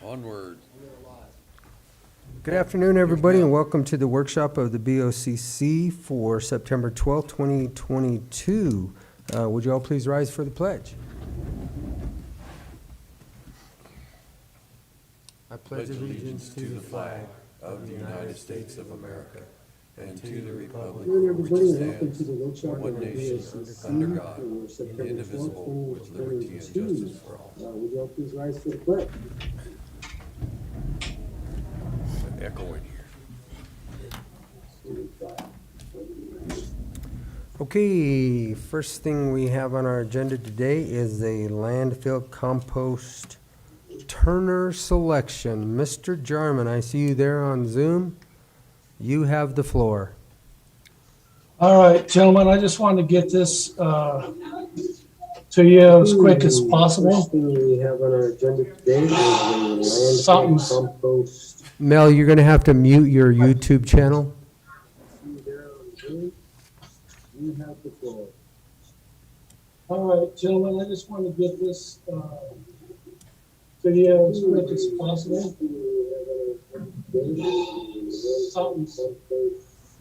Onward. Good afternoon, everybody, and welcome to the workshop of the BOCC for September 12th, 2022. Would you all please rise for the pledge? I Pledge allegiance to the flag of the United States of America and to the republic which stands one nation under God, indivisible, with liberty and justice for all. Would you all please rise for the pledge? An echo in here. Okay, first thing we have on our agenda today is a landfill compost turner selection. Mr. Jarmon, I see you there on Zoom. You have the floor. All right, gentlemen, I just wanted to get this to you as quick as possible. First thing we have on our agenda today is a Something's- landfill compost. Mel, you're going to have to mute your YouTube channel. You have the floor. All right, gentlemen, I just wanted to get this to you as quick as possible. Something's-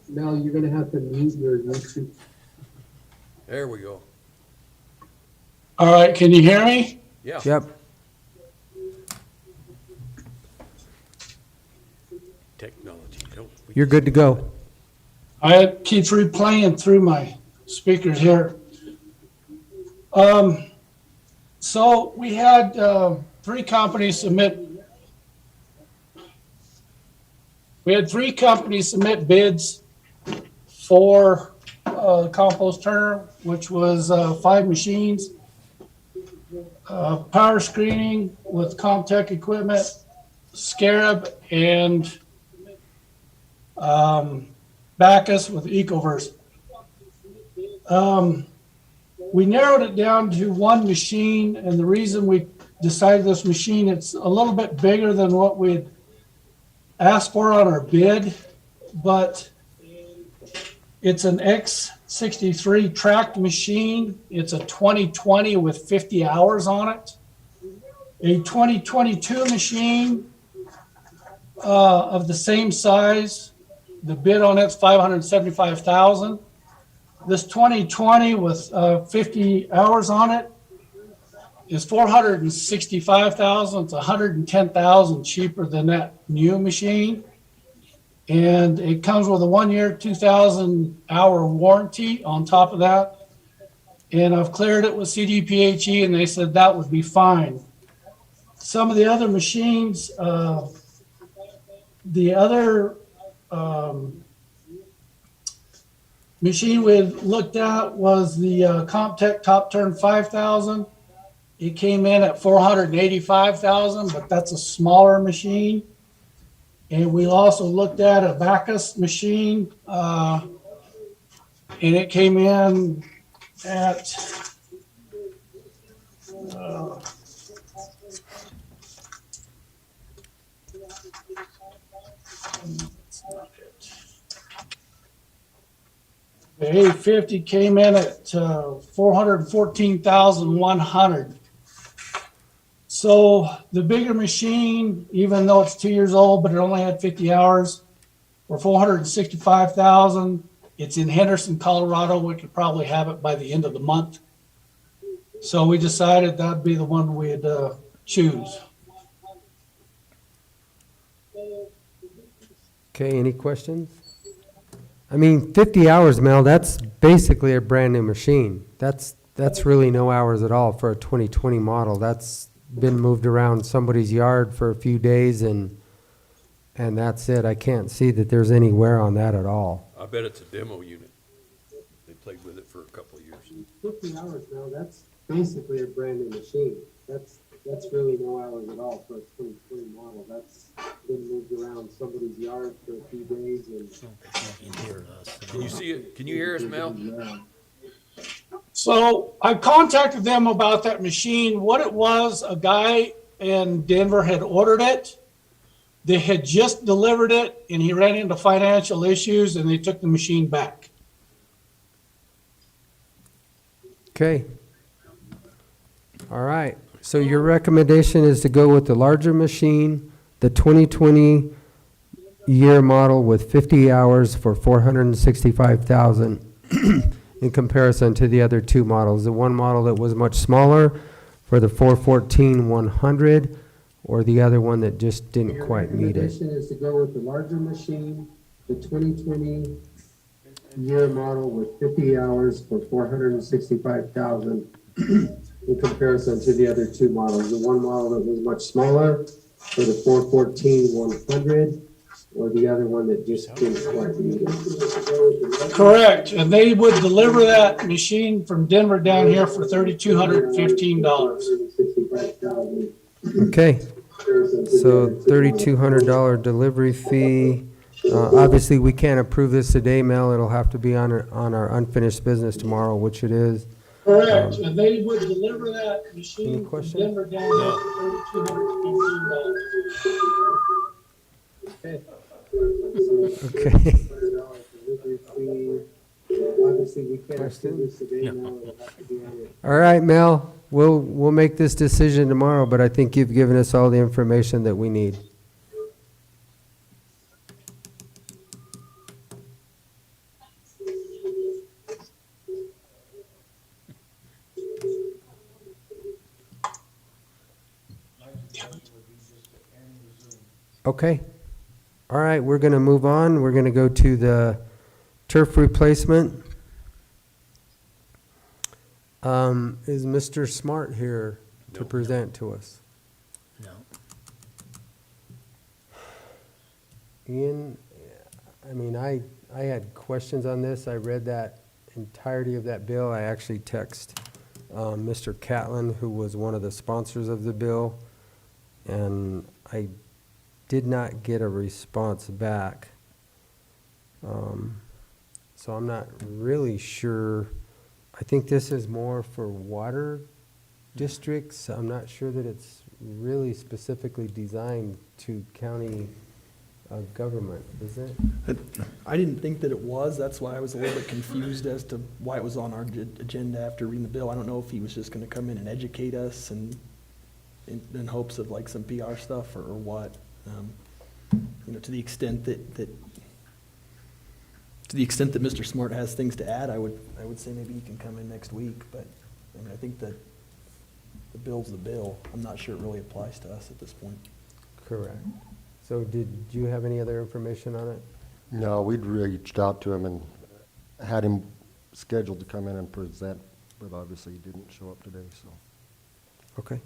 Mel, you're going to have to mute your YouTube. There we go. All right, can you hear me? Yeah. Yep. Technology. You're good to go. It keeps replaying through my speakers here. So we had three companies submit. We had three companies submit bids for compost turner, which was 5 machines, power screening with Comtech equipment, Scarab, and Bacchus with Ecoverse. We narrowed it down to one machine, and the reason we decided this machine, it's a little bit bigger than what we'd asked for on our bid, but it's an X63 tracked machine. It's a 2020 with 50 hours on it. A 2022 machine of the same size. The bid on it's $575,000. This 2020 with 50 hours on it is $465,000. It's $110,000 cheaper than that new machine. And it comes with a 1-year, 2,000-hour warranty on top of that. And I've cleared it with CDPHE, and they said that would be fine. Some of the other machines, the other machine we looked at was the Comtech Top Turn 5000. It came in at $485,000, but that's a smaller machine. And we also looked at a Bacchus machine, and it came in at the A50 came in at $414,100. So the bigger machine, even though it's 2 years old, but it only had 50 hours, for $465,000. It's in Henderson, Colorado. We could probably have it by the end of the month. So we decided that'd be the one we'd choose. Okay, any questions? I mean, 50 hours, Mel, that's basically a brand new machine. That's really no hours at all for a 2020 model. That's been moved around somebody's yard for a few days and that's it. I can't see that there's any wear on that at all. I bet it's a demo unit. They played with it for a couple of years. 50 hours, Mel, that's basically a brand new machine. That's really no hours at all for a 2020 model. That's been moved around somebody's yard for a few days and. Can you see it? Can you hear us, Mel? So I contacted them about that machine. What it was, a guy in Denver had ordered it. They had just delivered it, and he ran into financial issues, and they took the machine back. Okay. All right. So your recommendation is to go with the larger machine, the 2020 year model with 50 hours for 465,000 in comparison to the other two models. The one model that was much smaller for the 414-100, or the other one that just didn't quite meet it. Your recommendation is to go with the larger machine, the 2020 year model with 50 hours for 465,000 in comparison to the other two models. The one model that was much smaller for the 414-100, or the other one that just didn't quite meet it. Correct, and they would deliver that machine from Denver down here for $3,215. Okay, so $3,200 delivery fee. Obviously, we can't approve this today, Mel. It'll have to be on our unfinished business tomorrow, which it is. Correct, and they would deliver that Any machine from question? Denver down here for $3,215. Okay. Okay. Obviously, we can't Question? approve this today, now it'll have to be on it. All right, Mel, we'll make this decision tomorrow, but I think you've given us all the information that we need. Okay. All right, we're going to move on. We're going to go to the turf replacement. Is Mr. Smart here to present to us? No. Ian, I mean, I had questions on this. I read that entirety of that bill. I actually text Mr. Catlin, who was one of the sponsors of the bill, and I did not get a response back. So I'm not really sure. I think this is more for water districts. I'm not sure that it's really specifically designed to county government, is it? I didn't think that it was. That's why I was a little bit confused as to why it was on our agenda after reading the bill. I don't know if he was just gonna come in and educate us and in hopes of like some PR stuff or what. You know, to the extent that Mr. Smart has things to add, I would say maybe he can come in next week, but I mean, I think that the bill's the bill. I'm not sure it really applies to us at this point. Correct. So did you have any other information on it? No, we'd reached out to him and had him scheduled to come in and present, but obviously he didn't show up today, so. Okay.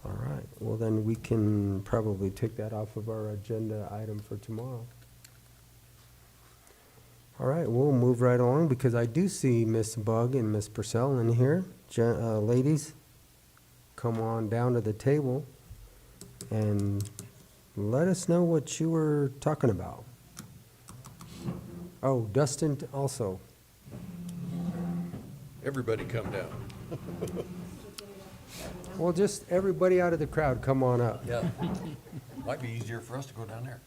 All right. Well, then we can probably take that off of our agenda item for tomorrow. All right, we'll move right along because I do see Miss Bugg and Miss Percell in here. Ladies, come on down to the table and let us know what you were talking about. Oh, Dustin also. Everybody come down. Well, just everybody out of the crowd, come on up. Yeah. Might be easier for us to go down there.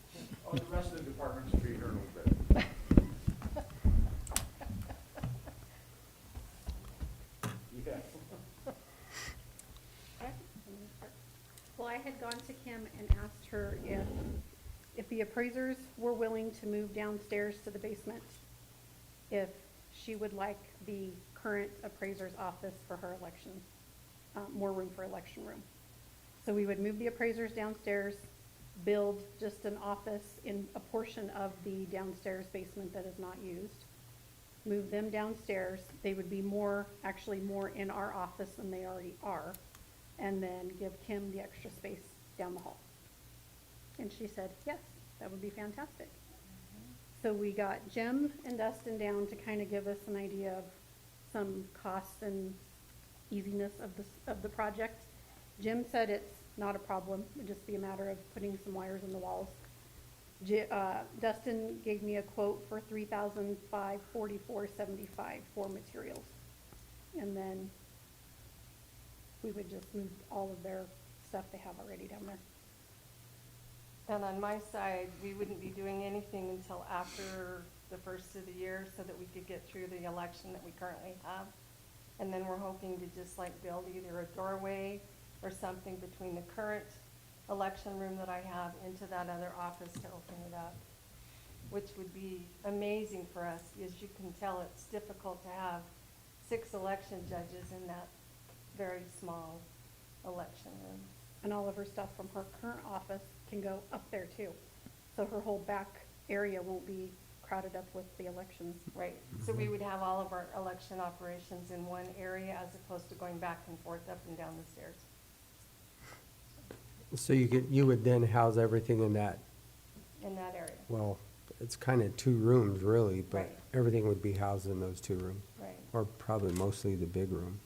Oh, the rest of the departments will be here in a little bit. Well, I had gone to Kim and asked her if the appraisers were willing to move downstairs to the basement, if she would like the current appraiser's office for her election, more room for election room. So we would move the appraisers downstairs, build just an office in a portion of the downstairs basement that is not used, move them downstairs. They would be actually more in our office than they already are, and then give Kim the extra space down the hall. And she said, yes, that would be fantastic. So we got Jim and Dustin down to kind of give us an idea of some costs and easiness of the project. Jim said it's not a problem. It would just be a matter of putting some wires in the walls. Dustin gave me a quote for $3,544.75 for materials. And then we would just move all of their stuff they have already down there. And on my side, we wouldn't be doing anything until after the first of the year so that we could get through the election that we currently have. And then we're hoping to just like build either a doorway or something between the current election room that I have into that other office to open it up, which would be amazing for us. As you can tell, it's difficult to have 6 election judges in that very small election room. And all of her stuff from her current office can go up there too. So her whole back area won't be crowded up with the elections. Right, so we would have all of our election operations in one area as opposed to going back and forth up and down the stairs. So you would then house everything in that, In that area, well, it's kind of 2 rooms really, but Right. everything would be housed in those 2 rooms. right. Or probably mostly the big room.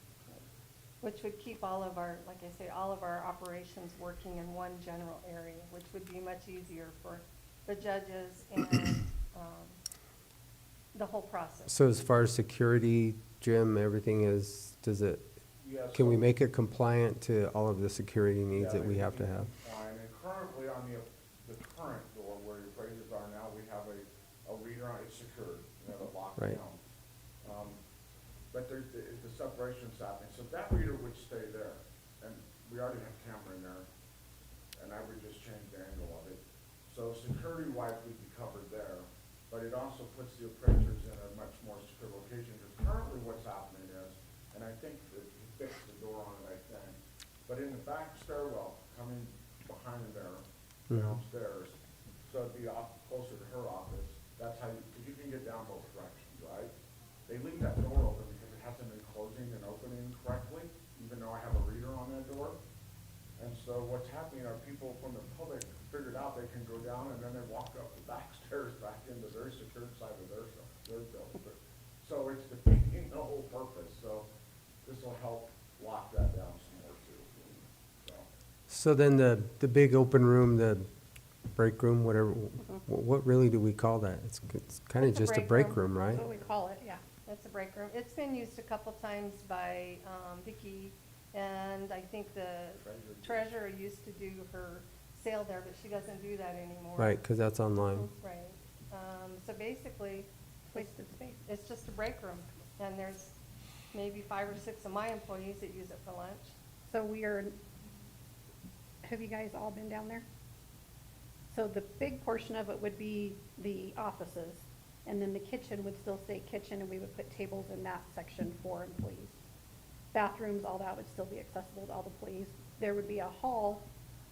Which would keep all of our, like I say, all of our operations working in one general area, which would be much easier for the judges and the whole process. So as far as security, Jim, everything is, Yes, can we so- make it compliant to all of the security needs that we have to have? Fine, and currently on the current door where your appraisers are now, we have a reader on, it's secured, you know, the Right. lockdown. But the separation's happening, so that reader would stay there, and we already have camera in there, and I would just change the angle of it. So security-wise, we'd be covered there, but it also puts the appraisers in a much more secure location, because currently what's happening is, and I think that you fixed the door on it, I think, but in the back stairwell, coming behind there, downstairs, so it'd be off, closer to her office, that's how because you can get down both directions, right? They leave that door open because it hasn't been closing and opening correctly, even though I have a reader on that door. And so what's happening are people from the public figured out they can go down and then they walk up the back stairs back into their secured side of their building. So it's defeating the whole purpose, so this will help lock that down some more too, so. So then the big open room, the break room, whatever, what really do we call that? It's kind of It's a just a break break room. room, right? That's what we call it, yeah. It's a break room. It's been used a couple times by Vicki, and I think the treasurer used to do her sale there, but she doesn't do that anymore. Right, because that's online. Right. So basically, Wasted space. it's just a break room, and there's maybe 5 or 6 of my employees that use it for lunch. So have you guys all been down there? So the big portion of it would be the offices, and then the kitchen would still stay kitchen, and we would put tables in that section for employees. Bathrooms, all that would still be accessible to all the employees. There would be a hall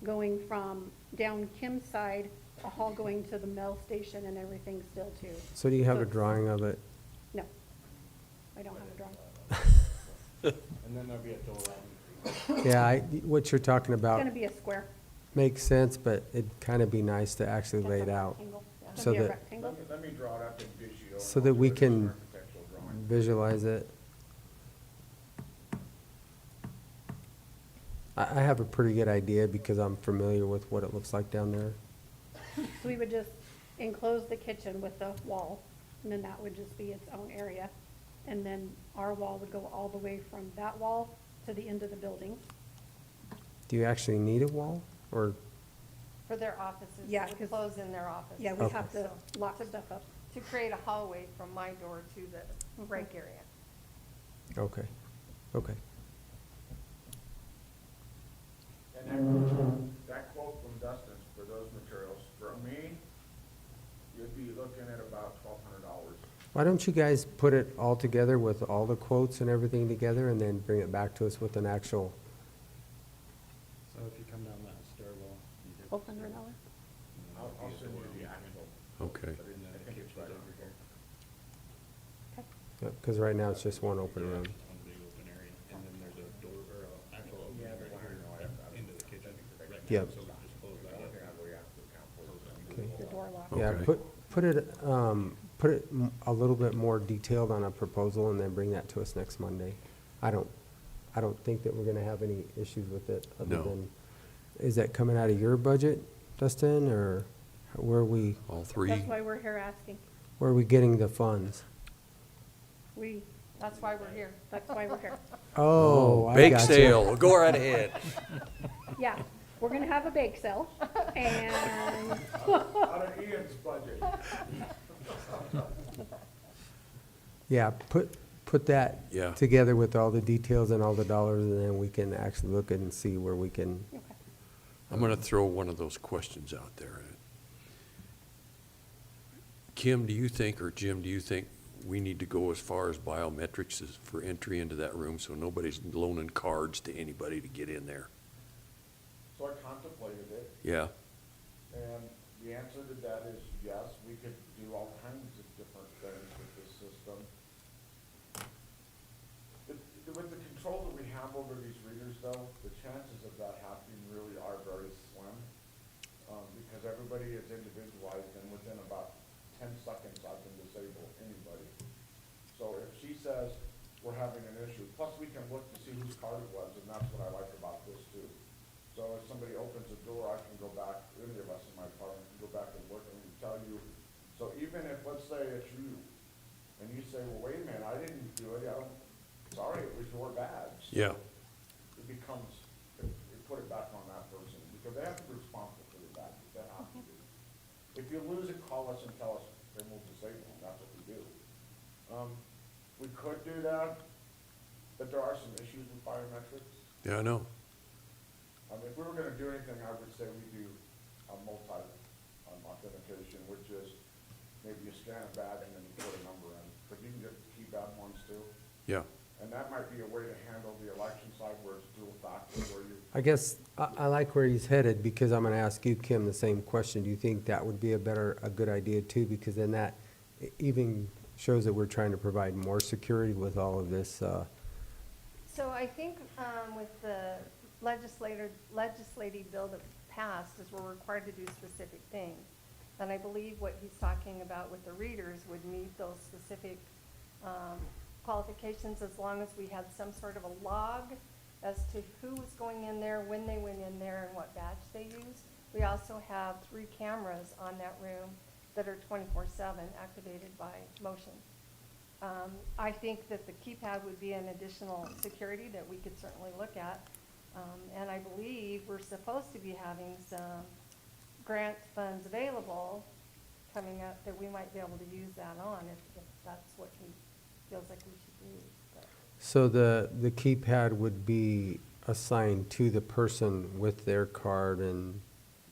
going from down Kim's side, a hall going to the Mel station and everything still too. So do you have So a drawing of it? No, I don't have a drawing. And then there'll be a door out. Yeah, what you're talking It's about gonna be a square. makes sense, but it'd kind of be nice to actually lay it out Rectangle. It's so gonna be a that- rectangle. Let me draw it up in Visio. so that we can Architectural drawing. visualize it. I have a pretty good idea because I'm familiar with what it looks like down there. So we would just enclose the kitchen with the wall, and then that would just be its own area. And then our wall would go all the way from that wall to the end of the building. Do you actually need a wall or? For their offices, Yeah, it would 'cause- close in their office. Yeah, we Okay. have to lock stuff up. To create a hallway from my door to the break area. Okay, okay. And that quote from Dustin for those materials, for me, you'd be looking at about $1,200. Why don't you guys put it all together with all the quotes and everything together and then bring it back to us with an actual, So if you come down that stairwell. you get $1,200? I'll send you the actual, Okay. but And then I the think it's kitchen's right over here. because right now it's just one open room. Just one big open area, and then there's a door, or a actual opening right here into the kitchen. Right now, Yep. So we just close that up. Okay. The door lock. Yeah, Okay. put it a little bit more detailed on a proposal and then bring that to us next Monday. I don't think that we're gonna have any issues with it other No. than, is that coming out of your budget, Dustin, or where are we All three? That's why we're here asking. getting the funds? That's why we're here. That's why we're here. Oh, I Bake gotcha. sale, go right ahead. Yeah, we're gonna have a bake sale, and Out of Ian's budget. Yeah, put that Yeah. together with all the details and all the dollars, and then we can actually look at and see where we can. Okay. I'm gonna throw one of those questions out there. Kim, do you think, or Jim, do you think we need to go as far as biometrics as for entry into that room, so nobody's loaning cards to anybody to get in there? So I contemplated it, Yeah, and the answer to that is yes, we could do all kinds of different things with this system. With the control that we have over these readers though, the chances of that happening really are very slim, because everybody is individualized, and within about 10 seconds I can disable anybody. So if she says we're having an issue, plus we can look to see whose card it was, and that's what I like about this too. So if somebody opens a door, I can go back, any of us in my department can go back and look and tell you. So even if, let's say it's you, and you say, well, wait a minute, I didn't do it, sorry, it was your badge. yeah, It becomes, you put it back on that person, because they have to be responsible for the badge, they have to be. If you lose it, call us and tell us, then we'll disable them, that's what we do. We could do that, but there are some issues with biometrics. yeah, I know. If we were gonna do anything, I would say we do a multi, authentication, which is maybe you scan a badge and then you put a number in, but you can get keypad ones too. Yeah, And that might be a way to handle the election side where it's dual factor, where you, I guess, I like where he's headed, because I'm gonna ask you, Kim, the same question. Do you think that would be a good idea too? Because then that even shows that we're trying to provide more security with all of this, So I think with the legislative bill that passed is we're required to do specific things. And I believe what he's talking about with the readers would meet those specific qualifications as long as we had some sort of a log as to who was going in there, when they went in there, and what badge they used. We also have 3 cameras on that room that are 24/7 activated by motion. I think that the keypad would be an additional security that we could certainly look at. And I believe we're supposed to be having some grant funds available coming up that we might be able to use that on if that's what he feels like we should do. But so the keypad would be assigned to the person with their card, and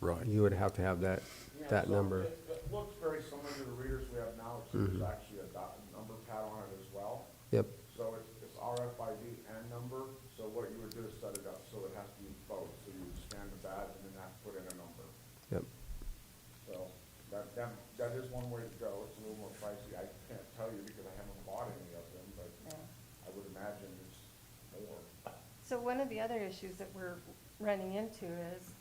right. you would have to have that so number. it looks very similar to the readers we have now, except there's actually a number pad on it as well. Yep, So it's RFID and number, so what you would do is set it up, so it has to be both, so you scan the badge and then have to put in a number. yep. So that is one way to go, it's a little more pricey, I can't tell you because I haven't bought any of them, but yeah. I would imagine it's more. So one of the other issues that we're running into is,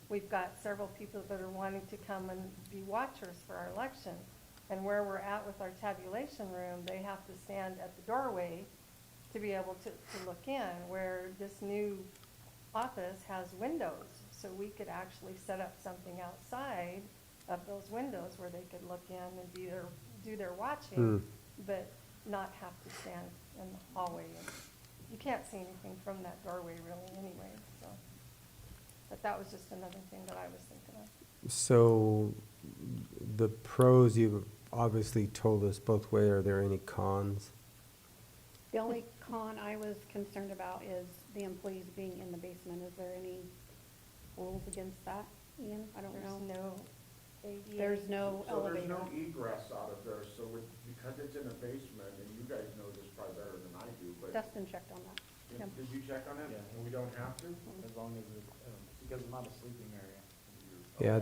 we've got several people that are wanting to come and be watchers for our election. And where we're at with our tabulation room, they have to stand at the doorway to be able to look in, where this new office has windows. So we could actually set up something outside of those windows where they could look in and do their watching, but not have to stand in the hallway. And you can't see anything from that doorway really anyway, so. But that was just another thing that I was thinking of. So the pros, you've obviously told us both ways. Are there any cons? The only con I was concerned about is the employees being in the basement. Is there any rules against that, Ian? I don't know. There's no ADA. There's no So there's elevator. no egress out of there, so because it's in a basement, and you guys know this probably better than I do, but Dustin checked on that. Yep. did you check on it? Yeah. And we don't have to? As long as it, because it's not a sleeping area. Yeah,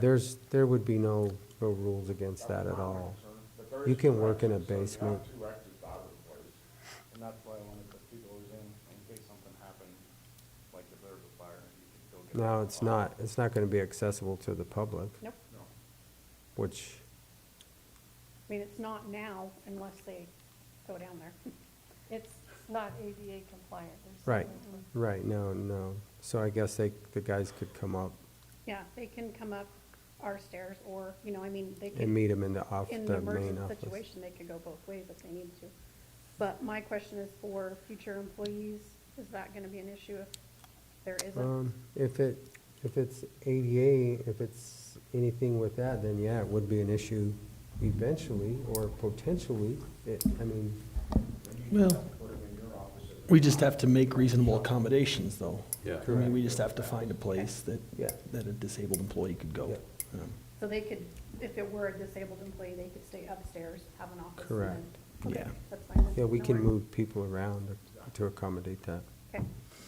there would be no rules against that at all. But there You is can 2 work in a exits, so you have basement. 2 exits out of the place. And that's why I wanted the people who's in case something happened, like if there was a fire, you could go get. No, it's not gonna be accessible to the public, Nope. No. which, I mean, it's not now unless they go down there. It's not ADA compliant. There's right, something- right, no. So I guess the guys could come up Yeah, they can come up our stairs or, I mean, they and can, meet them in in the an main emergent office. situation, they could go both ways if they need to. But my question is for future employees, is that gonna be an issue if there isn't? If it's ADA, if it's anything with that, then yeah, it would be an issue eventually or potentially. Well, put them in your office. we just have to make reasonable accommodations, though. Yeah. I mean, we just have to find a place that, Yeah. that a disabled employee could go. Yeah. So they could, if it were a disabled employee, they could stay upstairs, have an office. and Correct. then- okay, Yeah. That's fine. then. Yeah, we No can worries. move people around to accommodate that. Okay,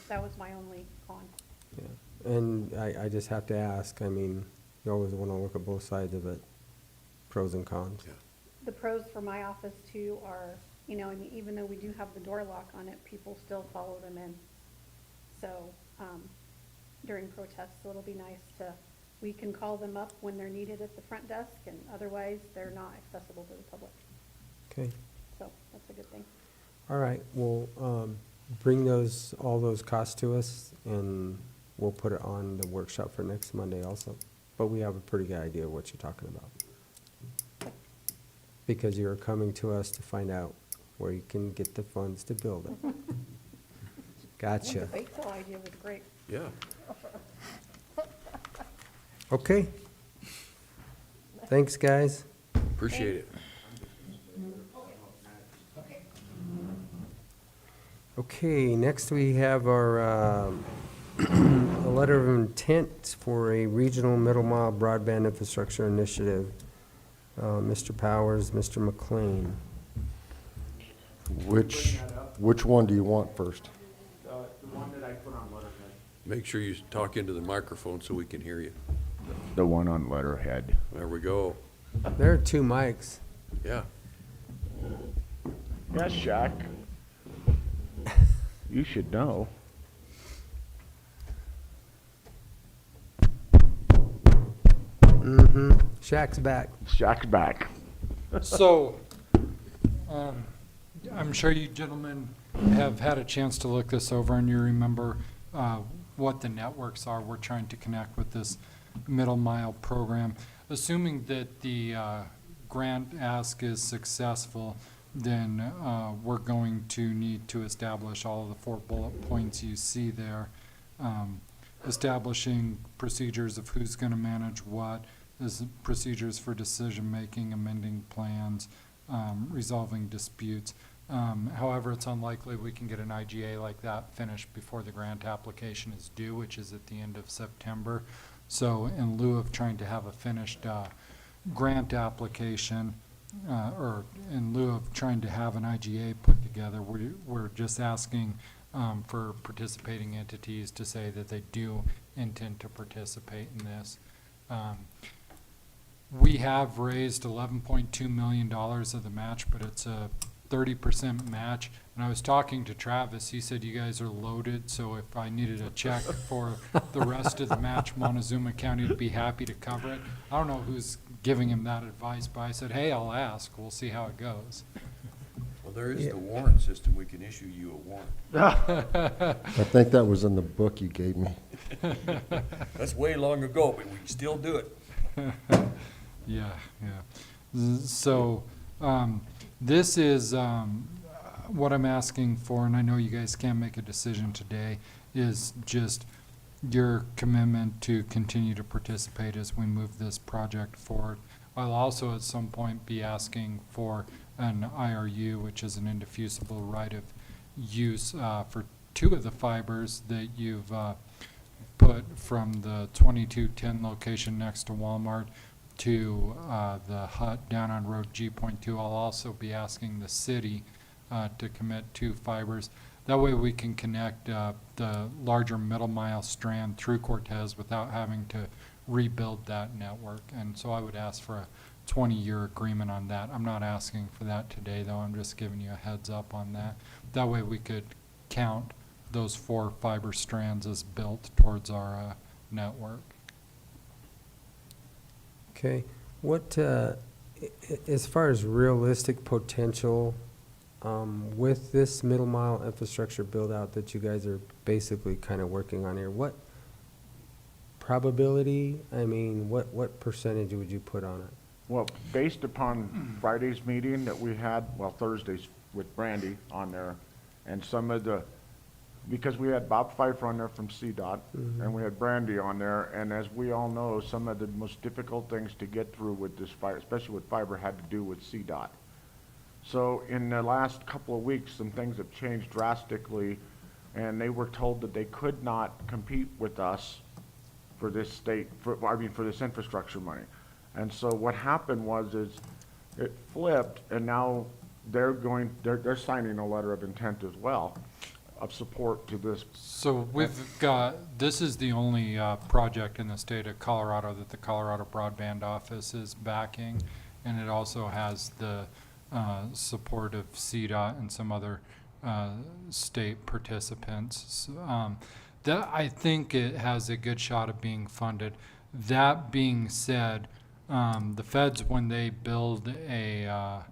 that was my only con. Yeah, and I just have to ask, I mean, you always want to look at both sides of it, pros and cons. Yeah. The pros for my office too are, you know, and even though we do have the door lock on it, people still follow them in. So, during protests, so it'll be nice to, we can call them up when they're needed at the front desk, and otherwise, they're not accessible to the public. Okay, So, that's a good thing. all right, well, bring all those costs to us, and we'll put it on the workshop for next Monday also. But we have a pretty good idea of what you're talking about. Because you're coming to us to find out where you can get the funds to build it. Gotcha. The bake sale idea was great. Yeah. Okay. Thanks, guys. Appreciate it. Okay, next we have our, a letter of intent for a regional middle mile broadband infrastructure initiative. Mr. Powers, Mr. McClain. Which one do you want first? The one that I put on letterhead. Make sure you talk into the microphone so we can hear you. The one on letterhead. There we go. There are two mics. Yeah. Yes, Shak. You should know. Mm-hmm. Shaq's back. Shak's back. So, I'm sure you gentlemen have had a chance to look this over and you remember what the networks are we're trying to connect with this middle mile program. Assuming that the grant ask is successful, then we're going to need to establish all of the 4 bullet points you see there. Establishing procedures of who's going to manage what, procedures for decision-making, amending plans, resolving disputes. However, it's unlikely we can get an IGA like that finished before the grant application is due, which is at the end of September. So in lieu of trying to have a finished grant application, or in lieu of trying to have an IGA put together, we're just asking for participating entities to say that they do intend to participate in this. We have raised $11.2 million of the match, but it's a 30% match. And I was talking to Travis, he said you guys are loaded, so if I needed a check for the rest of the match, Montezuma County would be happy to cover it. I don't know who's giving him that advice, but I said, hey, I'll ask, we'll see how it goes. Well, there is the warrant system. We can issue you a warrant. I think that was in the book you gave me. That's way long ago, but we can still do it. Yeah, yeah. So, this is, what I'm asking for, and I know you guys can't make a decision today, is just your commitment to continue to participate as we move this project forward. I'll also at some point be asking for an IRU, which is an indefeasible right of use, for 2 of the fibers that you've put from the 2210 location next to Walmart to the hut down on Road G.2. I'll also be asking the city to commit 2 fibers. That way we can connect the larger middle mile strand through Cortez without having to rebuild that network. And so I would ask for a 20-year agreement on that. I'm not asking for that today, though. I'm just giving you a heads up on that. That way we could count those 4 fiber strands as built towards our network. Okay, what, as far as realistic potential, with this middle mile infrastructure build out that you guys are basically kind of working on here, what probability, I mean, what percentage would you put on it? Well, based upon Friday's meeting that we had, well, Thursday's with Brandy on there, and some of the, because we had Bob Pfeiffer on there from CDOT, and we had Brandy on there, and as we all know, some of the most difficult things to get through with this fiber, especially with fiber, had to do with CDOT. So in the last couple of weeks, some things have changed drastically, and they were told that they could not compete with us for this for this infrastructure money. And so what happened was it flipped, and now they're signing a letter of intent as well, of support to this. So this is the only project in the state of Colorado that the Colorado Broadband Office is backing, and it also has the support of CDOT and some other state participants. I think it has a good shot of being funded. That being said, the feds, when they build a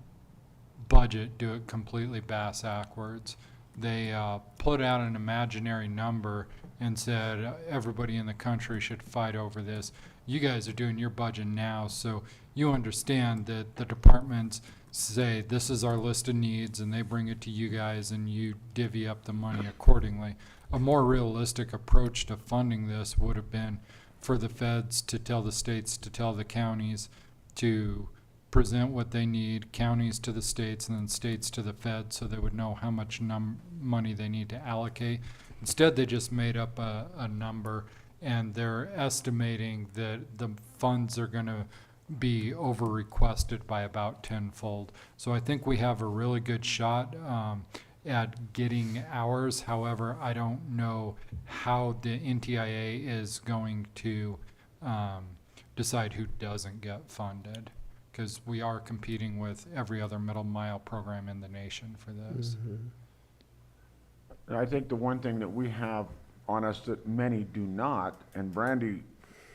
budget, do it completely bass-backwards. They put out an imaginary number and said everybody in the country should fight over this. You guys are doing your budget now, so you understand that the departments say this is our list of needs, and they bring it to you guys, and you divvy up the money accordingly. A more realistic approach to funding this would have been for the feds to tell the states to tell the counties to present what they need, counties to the states, and then states to the feds, so they would know how much money they need to allocate. Instead, they just made up a number, and they're estimating that the funds are going to be over requested by about tenfold. So I think we have a really good shot at getting ours. However, I don't know how the NTIA is going to decide who doesn't get funded, because we are competing with every other middle mile program in the nation for this. And I think the one thing that we have on us that many do not, and Brandy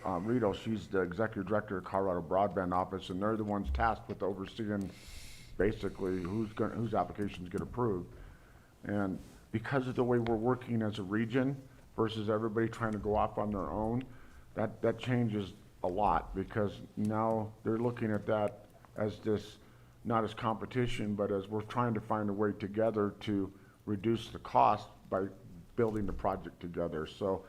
Rito, she's the executive director of Colorado Broadband Office, and they're the ones tasked with overseeing basically whose applications get approved. And because of the way we're working as a region versus everybody trying to go off on their own, that changes a lot, because now they're looking at that as this, not as competition, but as we're trying to find a way together to reduce the cost by building the project together. So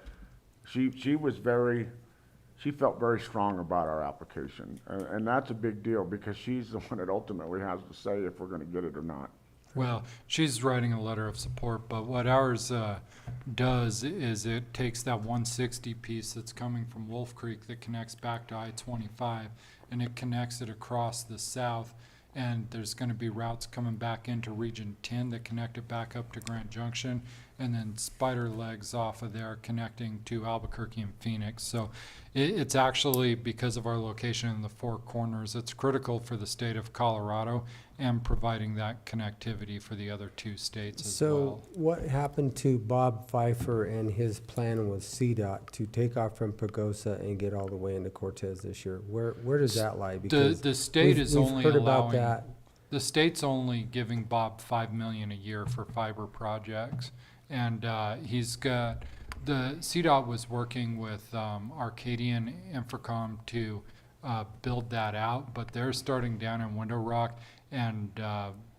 she felt very strong about our application, and that's a big deal, because she's the one that ultimately has to say if we're going to get it or not. Well, she's writing a letter of support, but what ours does is it takes that 160 piece that's coming from Wolf Creek that connects back to I-25, and it connects it across the south, and there's going to be routes coming back into Region 10 that connect it back up to Grant Junction, and then spider legs off of there connecting to Albuquerque and Phoenix. So it's actually, because of our location in the Four Corners, it's critical for the state of Colorado and providing that connectivity for the other two states as well. So what happened to Bob Pfeiffer and his plan with CDOT to take off from Pagosa and get all the way into Cortez this year? Where does that lie? Because The state is we've only heard about allowing, that. the state's only giving Bob $5 million a year for fiber projects. And he's got, the CDOT was working with Arcadian Infracom to build that out, but they're starting down in Window Rock, and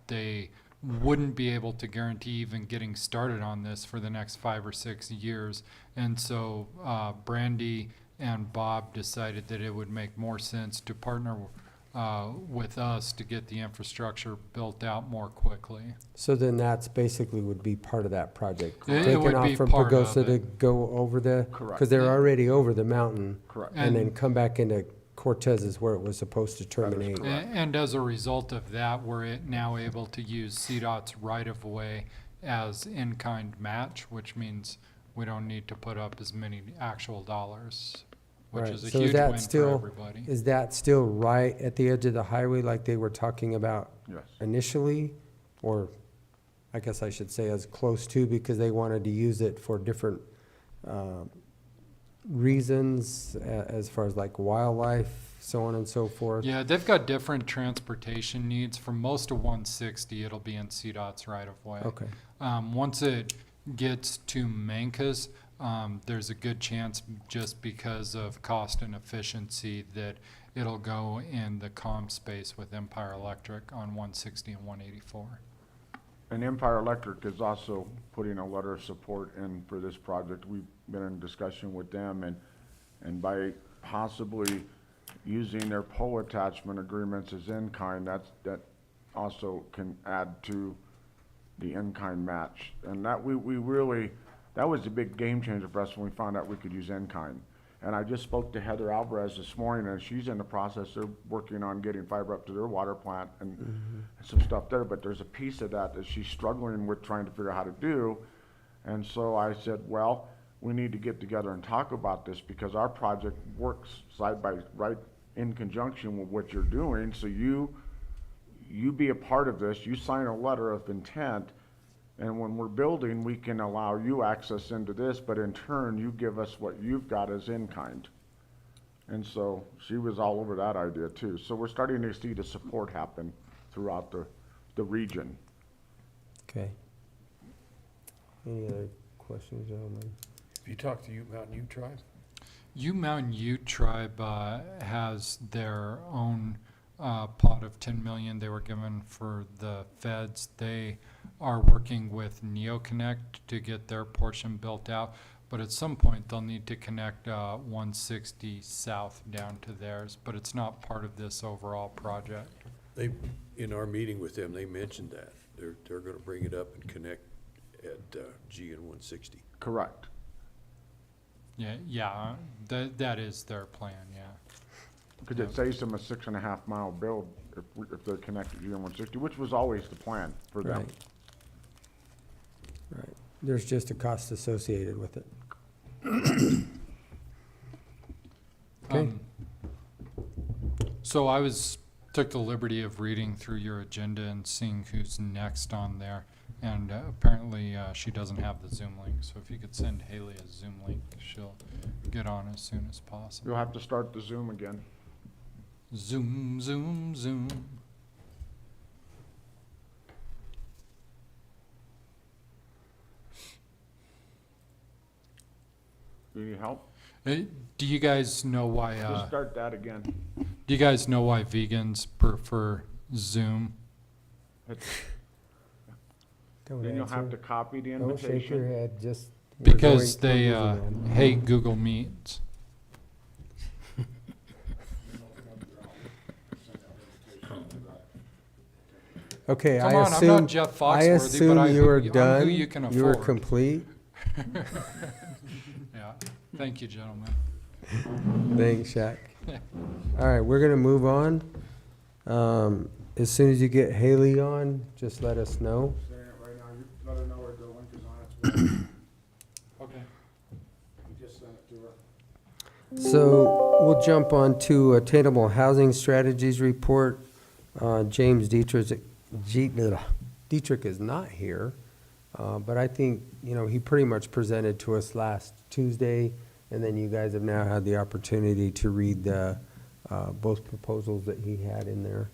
they wouldn't be able to guarantee even getting started on this for the next 5 or 6 years. And so Brandy and Bob decided that it would make more sense to partner with us to get the infrastructure built out more quickly. So then that's basically would be part of that project. It Taking would off be from part of Pagosa to it. go over the, Correct. because they're already over the mountain. Correct. And then And- come back into Cortez is where it was supposed to terminate. correct. And as a result of that, we're now able to use CDOT's right-of-way as in-kind match, which means we don't need to put up as many actual dollars, which Right. is a So huge that win for still- everybody. Is that still right at the edge of the highway like they were talking about Yes. initially? Or I guess I should say as close to, because they wanted to use it for different reasons as far as like wildlife, so on and so forth. Yeah, they've got different transportation needs. For most of 160, it'll be in CDOT's right-of-way. Okay. Once it gets to Mancos, there's a good chance, just because of cost and efficiency, that it'll go in the comm space with Empire Electric on 160 and 184. And Empire Electric is also putting a letter of support in for this project. We've been in discussion with them, and by possibly using their pole attachment agreements as in-kind, that also can add to the in-kind match. And that we really, that was a big game changer for us when we found out we could use in-kind. And I just spoke to Heather Alvarez this morning, and she's in the process, they're working on getting fiber up to their water plant and some stuff there, but there's a piece of that she's struggling with trying to figure out how to do. And so I said, well, we need to get together and talk about this, because our project works right in conjunction with what you're doing. So you be a part of this, you sign a letter of intent, and when we're building, we can allow you access into this, but in turn, you give us what you've got as in-kind. And so she was all over that idea too. So we're starting to see the support happen throughout the region. Okay. Any other questions, gentlemen? Have you talked to Mountain Ute Tribe? Mountain Ute Tribe has their own pot of 10 million they were given for the feds. They are working with NeoConnect to get their portion built out, but at some point they'll need to connect 160 south down to theirs, but it's not part of this overall project. They, in our meeting with them, they mentioned that. They're gonna bring it up and connect at G and 160. Correct. Yeah, that is their plan, yeah. Because it saves them a 6.5 mile build if they're connected to G160, which was always the plan for them. Right. Right. There's just a cost associated with it. Okay. So I took the liberty of reading through your agenda and seeing who's next on there. And apparently she doesn't have the Zoom link. So if you could send Haley a Zoom link, she'll get on as soon as possible. You'll have to start the Zoom again. Zoom, zoom, zoom. Do you need help? Do you guys know why? Just start that again. Do you guys know why vegans prefer Zoom? Then you'll have to copy the Don't shake your invitation. head, just. Because we're they moving on. hate Google Meets. Okay, Come I on, I'm assume, not Jeff I Foxworthy, but assume you were I'm who done, you can you were afford. complete. Yeah, thank you, gentlemen. Thanks, Shak. All right, we're gonna move on. As soon as you get Haley on, just let us know. Saying it right now, you let her know where the link is on its way. Okay. You just sent it to her. So we'll jump on to Attainable Housing Strategies Report. James Dietrich is not here, but I think, he pretty much presented to us last Tuesday, and then you guys have now had the opportunity to read both proposals that he had in there.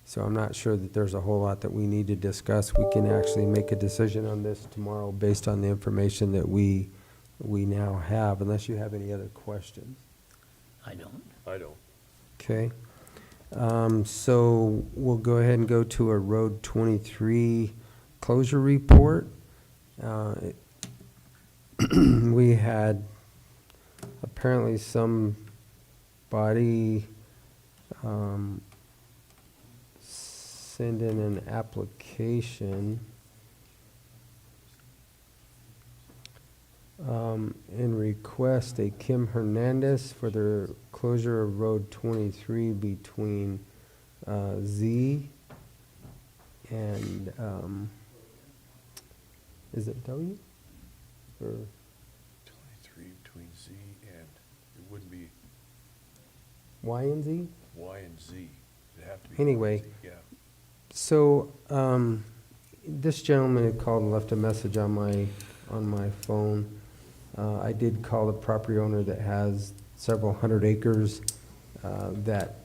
So I'm not sure that there's a whole lot that we need to discuss. We can actually make a decision on this tomorrow based on the information that we now have, unless you have any other questions. I don't. Okay. So we'll go ahead and go to a Road 23 closure report. We had apparently somebody send in an application and request a Kim Hernandez for the closure of Road 23 between Z and, is it W? Or 23 between Z and, it wouldn't be Y and Z? Y and Z. It'd have to be. Anyway. Z, yeah. So, this gentleman had called and left a message on my phone. I did call the property owner that has several hundred acres that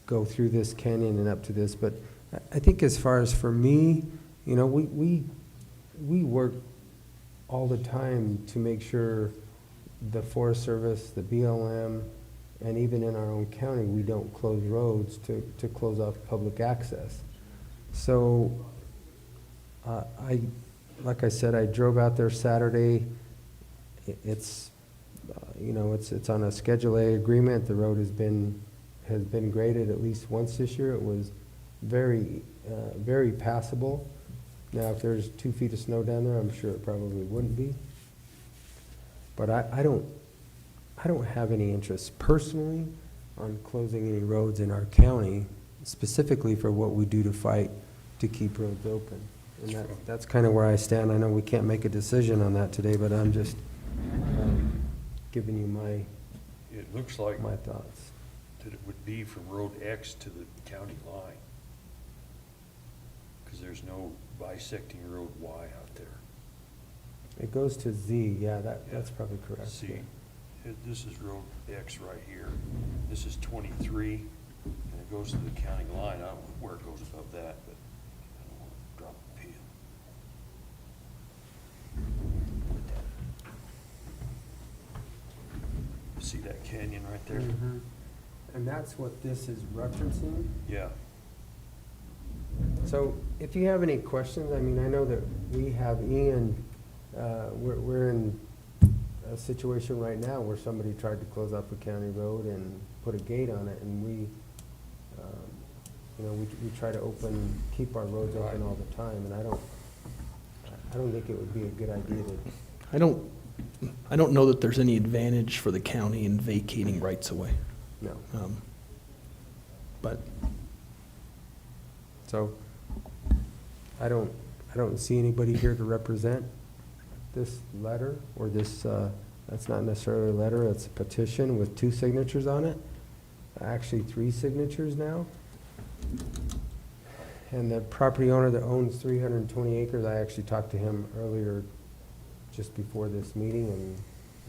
go through this canyon and up to this, but I think as far as for me, we work all the time to make sure the Forest Service, the BLM, and even in our own county, we don't close roads to close off public access. So, like I said, I drove out there Saturday. It's on a Schedule A agreement. The road has been graded at least once this year. It was very very passable. Now, if there's 2 feet of snow down there, I'm sure it probably wouldn't be. But I don't have any interest personally on closing any roads in our county, specifically for what we do to fight to keep roads open. And that's kind of where I stand. I know we can't make a decision on that today, but I'm just giving you It looks like my thoughts. that it would be from Road X to the county line. Because there's no bisecting Road Y out there. It goes to Z, yeah, that's probably correct. See, yeah. this is Road X right here. This is 23, and it goes to the county line. I don't know where it goes above that, but I don't want to drop a pin. See that canyon right there? Mhm. And that's what this is referencing? Yeah. So if you have any questions, I mean, I know that we have Ian, we're in a situation right now where somebody tried to close up a county road and put a gate on it, and we try to keep our roads open all the time, and I don't think it would be a good idea to, I don't know that there's any advantage for the county in vacating rights away. no. But So, I don't see anybody here to represent this letter, or this, that's not necessarily a letter, it's a petition with 2 signatures on it. Actually, 3 signatures now. And the property owner that owns 320 acres, I actually talked to him earlier, just before this meeting,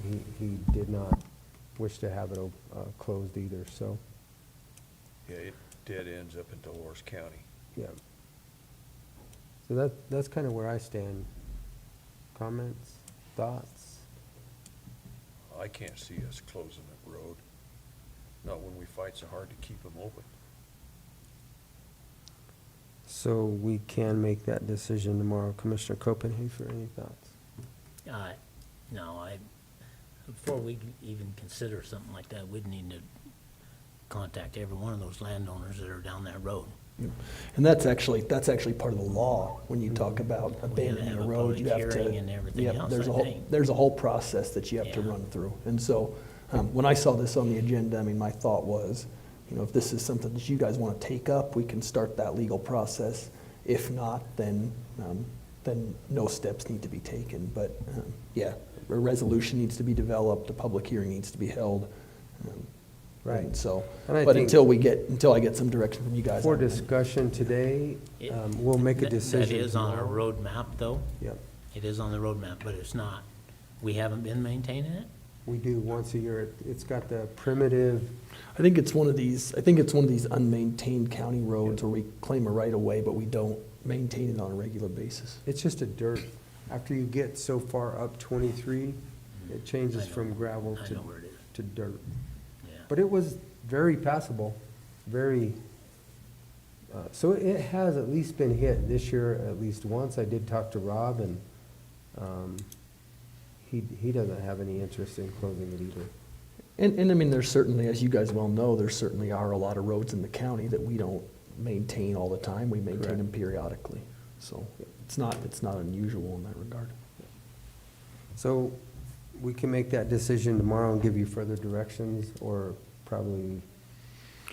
and he did not wish to have it closed either, so, Yeah, it dead ends up in Dolores County. yeah. So that's kind of where I stand. Comments, thoughts? I can't see us closing that road. Not when we fight so hard to keep them open. So we can make that decision tomorrow. Commissioner Copenhaver, any thoughts? No, before we can even consider something like that, we'd need to contact every one of those landowners that are down that road. And that's actually part of the law, when you talk about We abandoning have a a road, public you have to. hearing and everything Yep, else, there's I a whole, think. there's a whole process that you have to Yeah. run through. And so, when I saw this on the agenda, I mean, my thought was, if this is something that you guys want to take up, we can start that legal process. If not, then no steps need to be taken. But, yeah, a resolution needs to be developed, a public hearing needs to be held. Right. And so, And I but think until I get some direction from you guys. For on- discussion today, we'll make a decision. That is on our tomorrow. road map, though. Yep, It is on the road map, but it's not. We haven't been maintaining it? we do once a year. It's got the primitive, I think it's one of these unmaintained county roads where we claim a right of way, but we don't maintain it on a regular basis. it's just a dirt. After you get so far up 23, it changes I know. from gravel I know where it is. to dirt. Yeah. But it was very passable, very, so it has at least been hit this year at least once. I did talk to Rob, and he doesn't have any interest in closing it either. And I mean, there's certainly, as you guys well know, there certainly are a lot of roads in the county that we don't maintain all the time. We maintain Correct. them periodically. So it's not unusual in that regard. So we can make that decision tomorrow and give you further directions, or probably,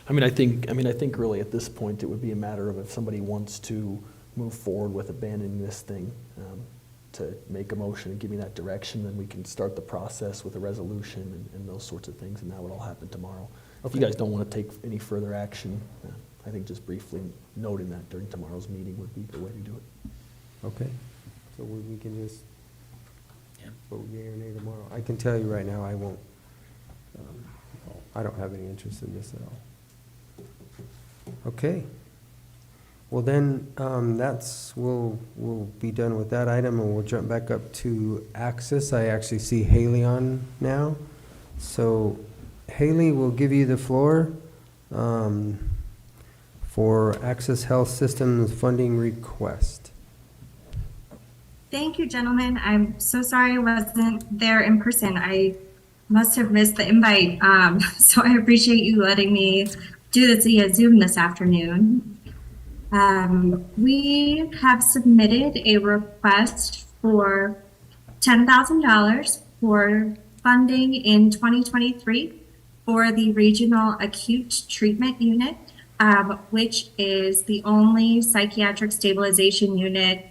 I mean, I think really at this point, it would be a matter of if somebody wants to move forward with abandoning this thing, to make a motion and give me that direction, then we can start the process with a resolution and those sorts of things, and that would all happen tomorrow. If you Okay. guys don't want to take any further action, I think just briefly noting that during tomorrow's meeting would be the way to do it. okay? So we can just Yeah. vote yea or nay tomorrow. I can tell you right now, I won't, I don't have any interest in this at all. Okay. Well, then, we'll be done with that item, and we'll jump back up to Axis. I actually see Haley on now. So Haley, will give you the floor for Axis Health Systems funding request. Thank you, gentlemen. I'm so sorry I wasn't there in person. I must have missed the invite. So I appreciate you letting me do this via Zoom this afternoon. We have submitted a request for $10,000 for funding in 2023 for the Regional Acute Treatment Unit, which is the only psychiatric stabilization unit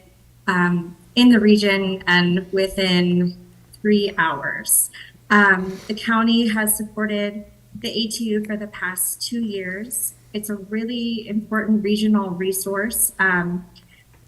in the region and within 3 hours. The county has supported the ATU for the past 2 years. It's a really important regional resource.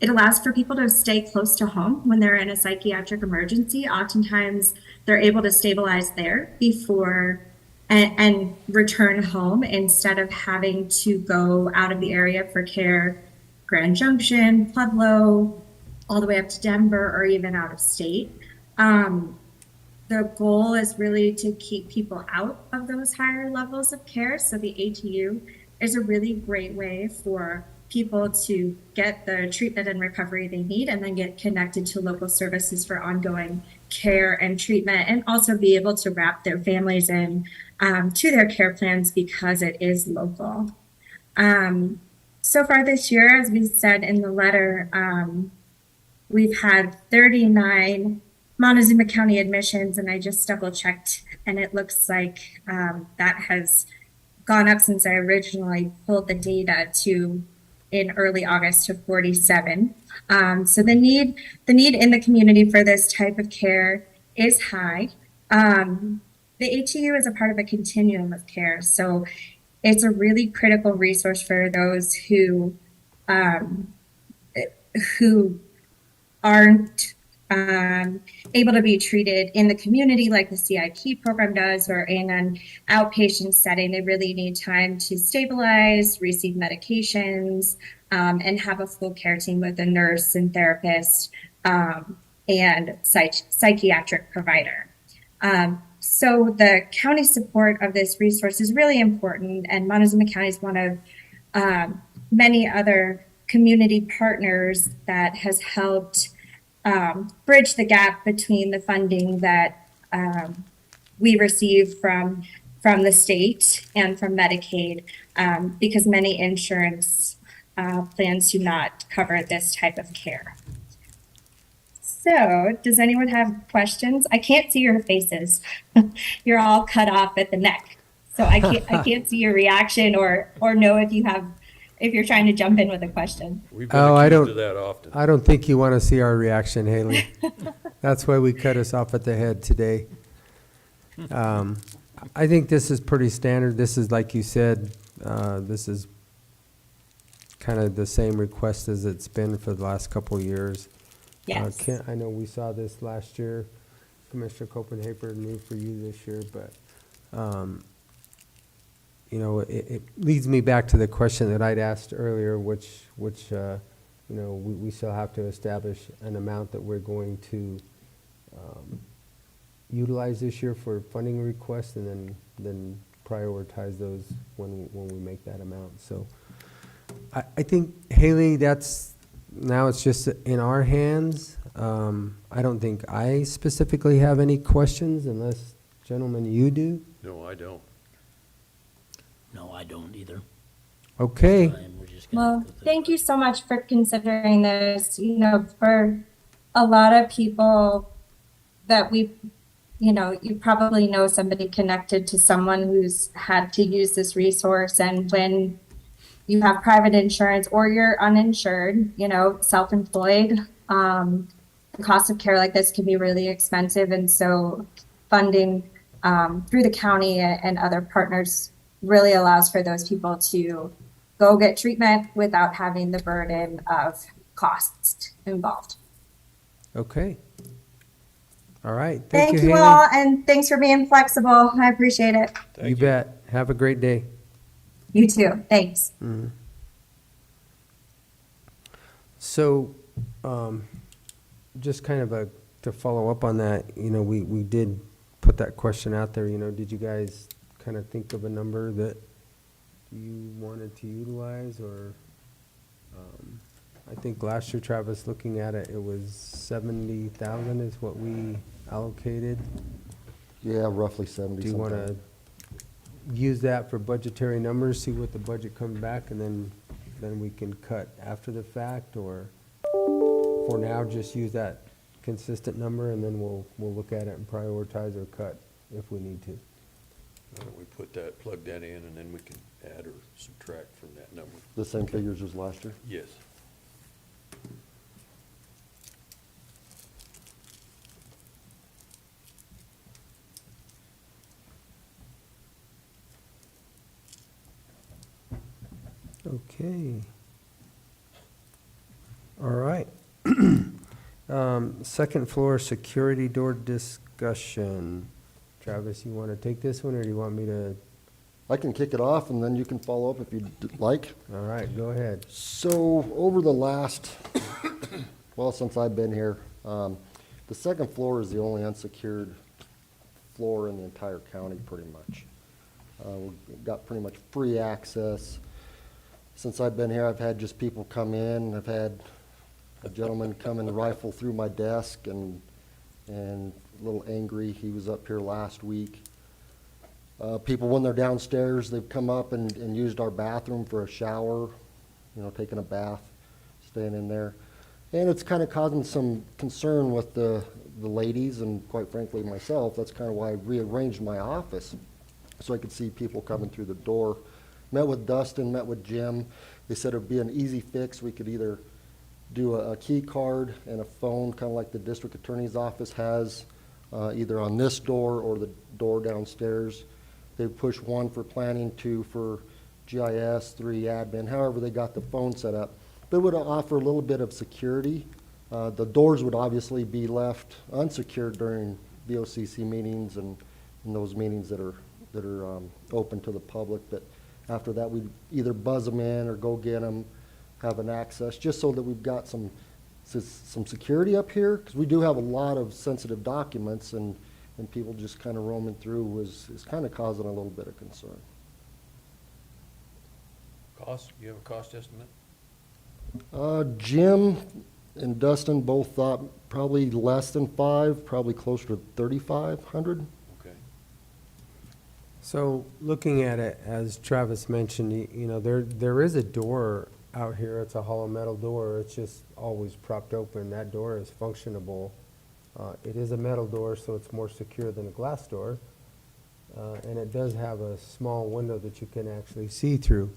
It allows for people to stay close to home when they're in a psychiatric emergency. Oftentimes, they're able to stabilize there before and return home instead of having to go out of the area for care, Grand Junction, Pueblo, all the way up to Denver, or even out of state. The goal is really to keep people out of those higher levels of care. So the ATU is a really great way for people to get the treatment and recovery they need and then get connected to local services for ongoing care and treatment, and also be able to wrap their families in to their care plans because it is local. So far this year, as we said in the letter, we've had 39 Montezuma County admissions, and I just double checked, and it looks like that has gone up since I originally pulled the data to in early August to 47. So the need in the community for this type of care is high. The ATU is a part of a continuum of care, so it's a really critical resource for those who aren't able to be treated in the community like the CIP program does, or in an outpatient setting. They really need time to stabilize, receive medications, and have a full care team with a nurse and therapist and psychiatric provider. So the county support of this resource is really important, and Montezuma County is one of many other community partners that has helped bridge the gap between the funding that we receive from the state and from Medicaid, because many insurance plans do not cover this type of care. So, does anyone have questions? I can't see your faces. You're all cut off at the neck, so I can't see your reaction or know if you're trying to jump in with a question. We've been accused of that often. I don't think you want to see our reaction, Haley. That's why we cut us off at the head today. I think this is pretty standard. This is, like you said, this is kind of the same request as it's been for the last couple of years. Yes. I know we saw this last year. Commissioner Copenhagen, new for you this year, but you know, it leads me back to the question that I'd asked earlier, which you know, we still have to establish an amount that we're going to utilize this year for funding requests, and then prioritize those when we make that amount. So I think, Haley, now it's just in our hands. I don't think I specifically have any questions, unless, gentlemen, you do? No, I don't. No, I don't either. Okay. We're just gonna Well, go through thank it. you so much for considering this. You know, for a lot of people that you probably know somebody connected to someone who's had to use this resource. And when you have private insurance or you're uninsured, self-employed, the cost of care like this can be really expensive. And so funding through the county and other partners really allows for those people to go get treatment without having the burden of costs involved. Okay. All right. Thank you Haley. all, and thanks for being flexible. I appreciate it. You bet. Have a great day. You too. Thanks. Mhm. So, just kind of to follow up on that, we did put that question out there, did you guys kind of think of a number that you wanted to utilize, or, I think last year, Travis, looking at it, it was 70,000 is what we allocated. Yeah, roughly 70. Do you want to use that for budgetary numbers, see what the budget comes back, and then then we can cut after the fact, or for now, just use that consistent number, and then we'll look at it and prioritize or cut if we need to. Why don't we plug that in, and then we can add or subtract from that number? The same figures as last year? Yes. Okay. All right. Second floor security door discussion. Travis, you want to take this one, or do you want me to? I can kick it off, and then you can follow up if you'd like. All right, go ahead. So over the last, well, since I've been here, the second floor is the only unsecured floor in the entire county, pretty much. We've got pretty much free access. Since I've been here, I've had just people come in. I've had a gentleman come and rifle through my desk and a little angry. He was up here last week. People, when they're downstairs, they've come up and used our bathroom for a shower, you know, taking a bath, staying in there. And it's kind of causing some concern with the ladies and, quite frankly, myself. That's kind of why I rearranged my office, so I could see people coming through the door. Met with Dustin, met with Jim. They said it would be an easy fix. We could either do a key card and a phone, kind of like the district attorney's office has, either on this door or the door downstairs. They push one for planning, two for GIS, three admin, however they got the phone set up. But it would offer a little bit of security. The doors would obviously be left unsecured during BOCC meetings and those meetings that are open to the public. But after that, we'd either buzz them in or go get them, have an access, just so that we've got some security up here, because we do have a lot of sensitive documents, and people just kind of roaming through is kind of causing a little bit of concern. Cost, you have a cost estimate? Jim and Dustin both thought probably less than 5, probably closer to 3,500. Okay. So looking at it, as Travis mentioned, you know, there is a door out here. It's a hollow metal door. It's just always propped open. That door is functionable. It is a metal door, so it's more secure than a glass door. And it does have a small window that you can actually see through.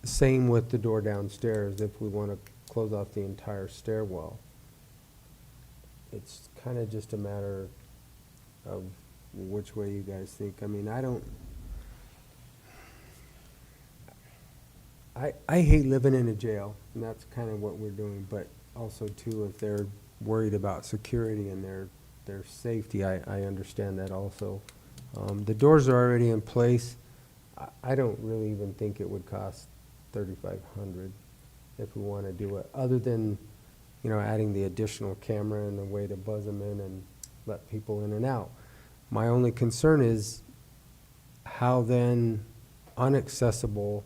Same with the door downstairs if we want to close off the entire stairwell. It's kind of just a matter of which way you guys think. I mean, I hate living in a jail, and that's kind of what we're doing, but also too, if they're worried about security and their safety, I understand that also. The doors are already in place. I don't really even think it would cost $3,500 if we want to do it, other than, you know, adding the additional camera and a way to buzz them in and let people in and out. My only concern is how then unaccessible.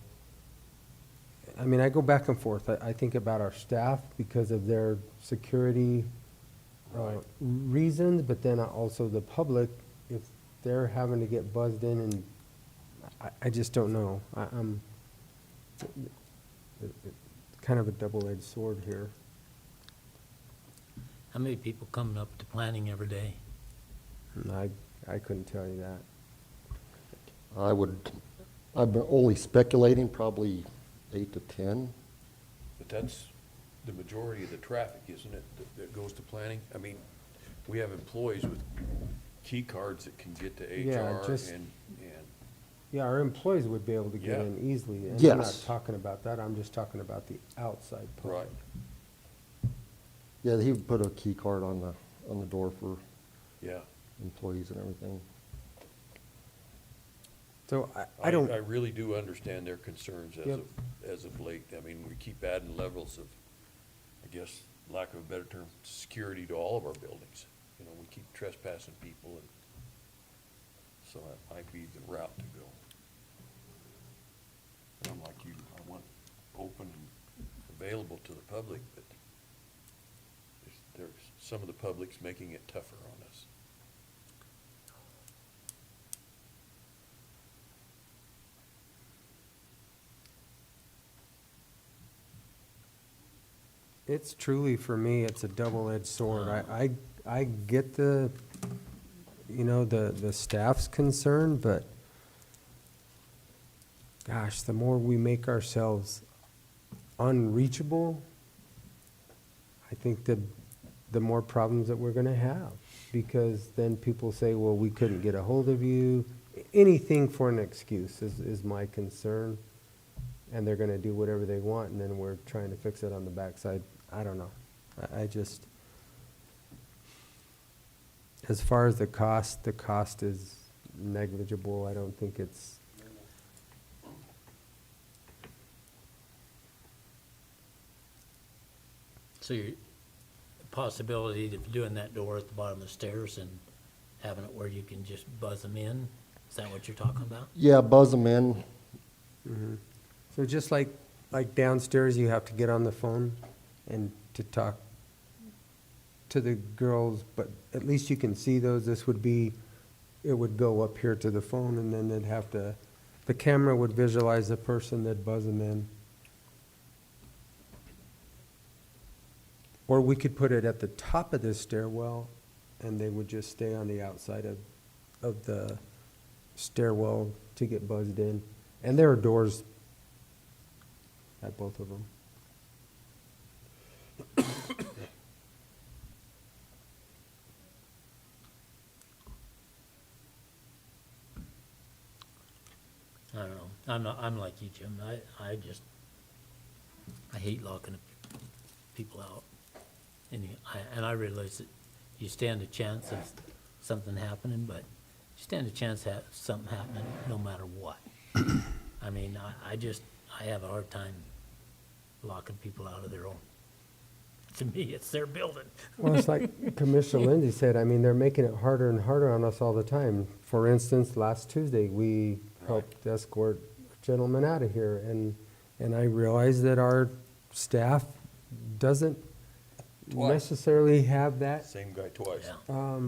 I mean, I go back and forth. I think about our staff because of their security reasons, but then also the public, if they're having to get buzzed in, and I just don't know. I'm kind of a double-edged sword here. How many people coming up to planning every day? And I couldn't tell you that. I've been only speculating, probably 8 to 10. But that's the majority of the traffic, isn't it, that goes to planning? I mean, we have employees with key cards that can get to Yeah, HR just- and Yeah, our employees would be able to get Yeah. in easily, and I'm not Yes. talking about that. I'm just talking about the outside public. right, Yeah, he would put a key card on the door for yeah. employees and everything. So I don't. I really do understand their concerns Yep. as of late. I mean, we keep adding levels of, I guess, lack of a better term, security to all of our buildings. You know, we keep trespassing people, and so that might be the route to go. And I'm like you, I want open and available to the public, but there's some of the public's making it tougher on us. it's truly, for me, it's a double-edged sword. I get the, the staff's concern, but gosh, the more we make ourselves unreachable, I think the more problems that we're gonna have. Because then people say, well, we couldn't get a hold of you. Anything for an excuse is my concern. And they're gonna do whatever they want, and then we're trying to fix it on the backside. I don't know. I just, as far as the cost is negligible. I don't think it's, So your possibility of doing that door at the bottom of the stairs and having it where you can just buzz them in, is that what you're talking about? Yeah, buzz them in. so just like downstairs, you have to get on the phone and to talk to the girls, but at least you can see those. This would be, it would go up here to the phone, and then they'd have to, the camera would visualize the person, they'd buzz them in. Or we could put it at the top of the stairwell, and they would just stay on the outside of the stairwell to get buzzed in. And there are doors at both of them. I don't know. I'm like you, Jim. I hate locking people out. And I realize that you stand a chance of something happening, but you stand a chance of something happening no matter what. I mean, I have a hard time locking people out of their own. To me, it's their building. Well, it's like Commissioner Lindsay said, I mean, they're making it harder and harder on us all the time. For instance, last Tuesday, we helped escort a gentleman out of here, and I realized that our staff doesn't necessarily have that. Same guy twice. Yeah.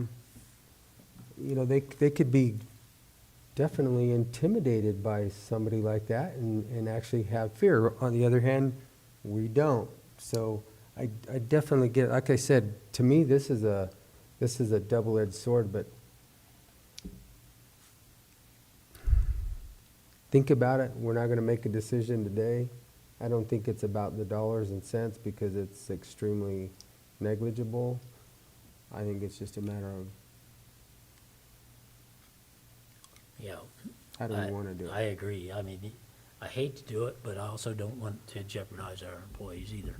They could be definitely intimidated by somebody like that and actually have fear. On the other hand, we don't. So I definitely get, like I said, to me, this is a double-edged sword, but think about it. We're not gonna make a decision today. I don't think it's about the dollars and cents because it's extremely negligible. I think it's just a matter of Yeah. how do we wanna do I it. agree. I mean, I hate to do it, but I also don't want to jeopardize our employees either.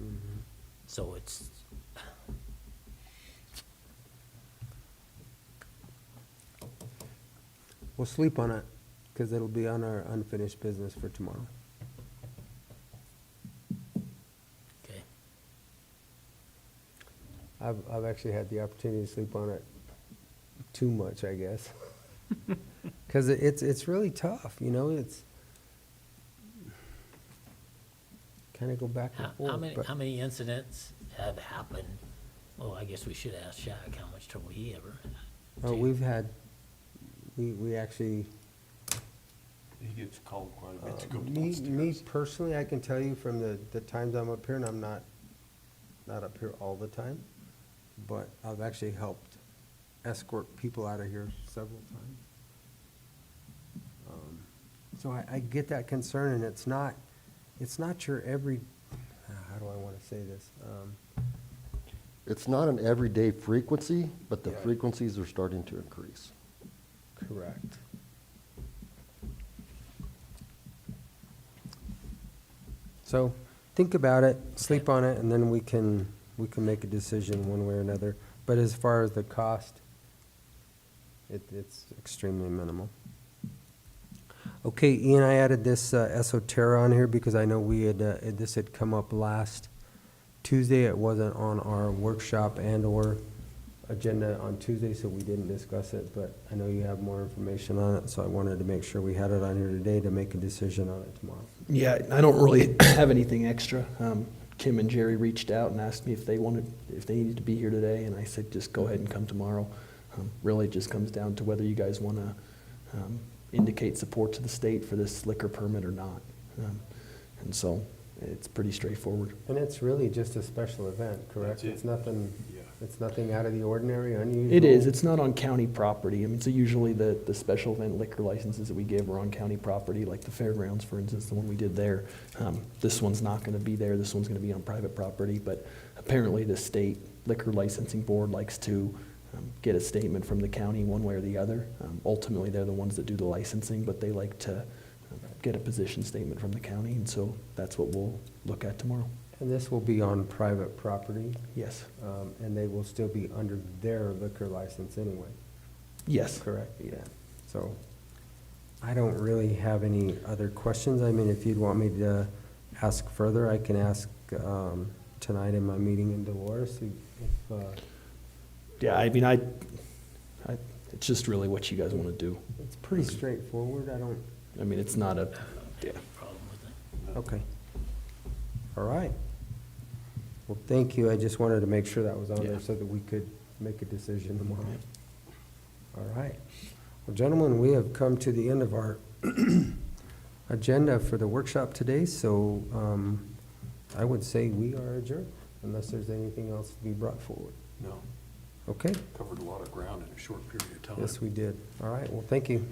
So it's, We'll sleep on it, because it'll be on our unfinished business for tomorrow. okay. I've actually had the opportunity to sleep on it too much, I guess. Because it's really tough, it's kind of go back and forth. but- How many incidents have happened? Well, I guess we should ask Shak how much trouble he ever had. We've had, we actually, He gets called quite a bit to go me downstairs. personally, I can tell you from the times I'm up here, and I'm not up here all the time, but I've actually helped escort people out of here several times. So I get that concern, and it's not your every, how do I want to say this? It's not an everyday frequency, but the Yeah. frequencies are starting to increase. Correct. So, think about it, sleep on it, and then we can make a decision one way or another. But as far as the cost, it's extremely minimal. Okay, Ian, I added this Esso Terra on here because I know we had, this had come up last Tuesday. It wasn't on our workshop and/or agenda on Tuesday, so we didn't discuss it, but I know you have more information on it, so I wanted to make sure we had it on here today to make a decision on it tomorrow. Yeah, I don't really have anything extra. Kim and Jerry reached out and asked me if they needed to be here today, and I said, just go ahead and come tomorrow. Really, it just comes down to whether you guys want to indicate support to the state for this liquor permit or not. And so It's pretty straightforward. And it's really just a special event, correct? That's it. It's nothing, Yeah. it's nothing out of the ordinary, unusual? It is, it's not on county property. I mean, so usually the special event liquor licenses that we give are on county property, like the fairgrounds, for instance, the one we did there. This one's not gonna be there, this one's gonna be on private property, but apparently the state liquor licensing board likes to get a statement from the county one way or the other. Ultimately, they're the ones that do the licensing, but they like to get a position statement from the county, and so that's what we'll look at tomorrow. And this will be on private property, Yes. and they will still be under their liquor license anyway, Yes. correct? Yeah. So, I don't really have any other questions. I mean, if you'd want me to ask further, I can ask, tonight in my meeting in Dolores, if, Yeah, I mean, it's just really what you guys wanna do. it's pretty straightforward, I don't, I mean, it's not a, yeah. Problem with it. okay. All right. Well, thank you. I just wanted to make sure that was on Yeah. there so that we could make a decision tomorrow. All right. Well, gentlemen, we have come to the end of our agenda for the workshop today, so I would say we are adjourned, unless there's anything else to be brought forward. No, Okay? covered a lot of ground in a short period of time. Yes, we did. All right. Well, thank you.